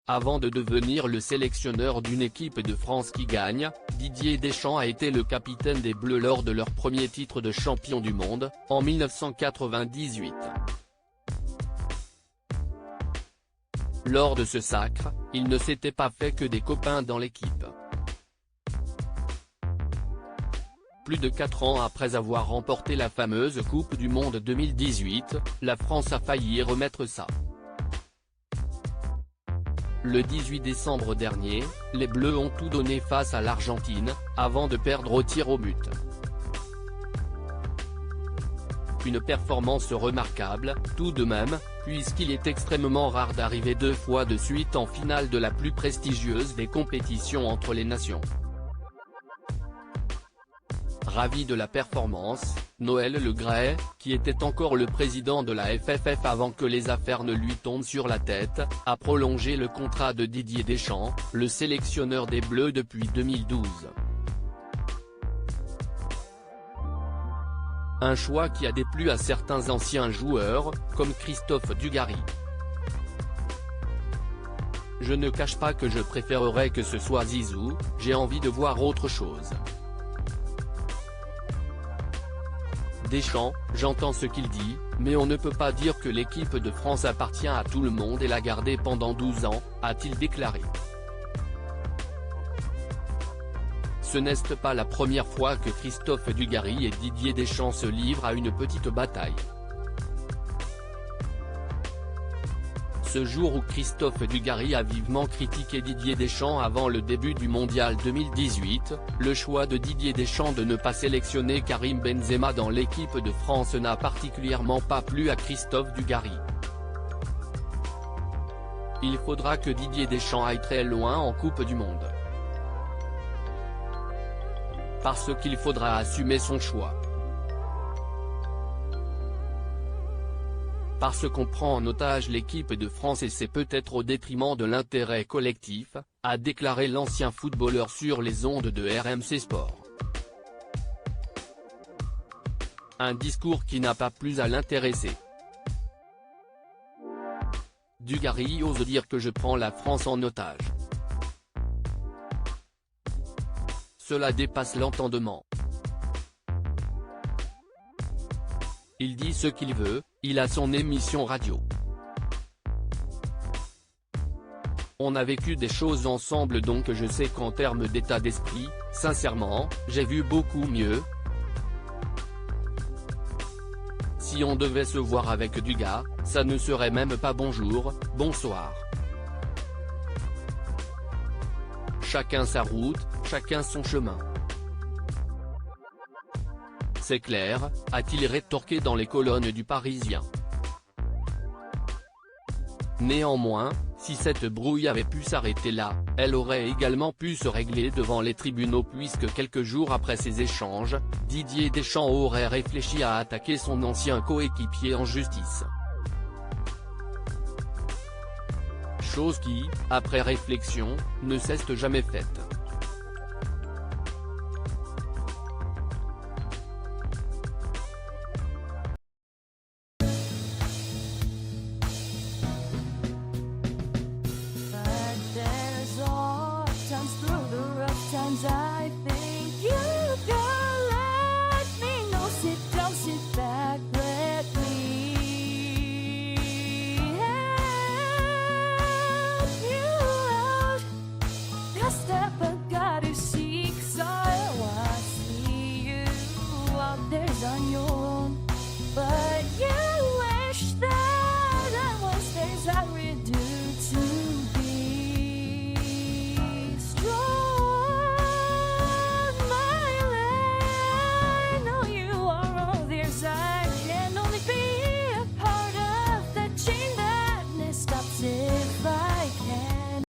Avant de devenir le sélectionneur d'une équipe de France qui gagne, Didier Deschamps a été le capitaine des Bleus lors de leur premier titre de champion du monde, en 1998. Lors de ce sacre, il ne s'était pas fait que des copains dans l'équipe. Plus de 4 ans après avoir remporté la fameuse Coupe du Monde 2018, la France a failli remettre ça. Le 18 décembre dernier, les Bleus ont tout donné face à l'Argentine, avant de perdre au tir au but. Une performance remarquable, tout de même, puisqu'il est extrêmement rare d'arriver 2 fois de suite en finale de la plus prestigieuse des compétitions entre les nations. Ravi de la performance, Noël Le Graët, qui était encore le président de la FFF avant que les affaires ne lui tombent sur la tête, a prolongé le contrat de Didier Deschamps, le sélectionneur des Bleus depuis 2012. Un choix qui a déplu à certains anciens joueurs, comme Christophe Dugarry. Je ne cache pas que je préférerais que ce soit Zizou, j'ai envie de voir autre chose. Deschamps, j'entends ce qu'il dit, mais on ne peut pas dire que l'équipe de France appartient à tout le monde et l'a gardée pendant 12 ans, a-t-il déclaré. Ce n'est pas la première fois que Christophe Dugarry et Didier Deschamps se livrent à une petite bataille. Ce jour où Christophe Dugarry a vivement critiqué Didier Deschamps avant le début du Mondial 2018, le choix de Didier Deschamps de ne pas sélectionner Karim Benzema dans l'équipe de France n'a particulièrement pas plu à Christophe Dugarry. Il faudra que Didier Deschamps aille très loin en Coupe du Monde. Parce qu'il faudra assumer son choix. Parce qu'on prend en otage l'équipe de France et c'est peut-être au détriment de l'intérêt collectif, a déclaré l'ancien footballeur sur les ondes de RMC Sport. Un discours qui n'a pas plu à l'intéressé. Dugarry ose dire que je prends la France en otage. Cela dépasse l'entendement. Il dit ce qu'il veut, il a son émission radio. On a vécu des choses ensemble donc je sais qu'en termes d'état d'esprit, sincèrement, j'ai vu beaucoup mieux. Si on devait se voir avec du gars, ça ne serait même pas bonjour, bonsoir. Chacun sa route, chacun son chemin. C'est clair, a-t-il rétorqué dans les colonnes du Parisien. Néanmoins, si cette brouille avait pu s'arrêter là, elle aurait également pu se régler devant les tribunaux puisque quelques jours après ces échanges, Didier Deschamps aurait réfléchi à attaquer son ancien coéquipier en justice. Chose qui, après réflexion, ne s'est jamais faite.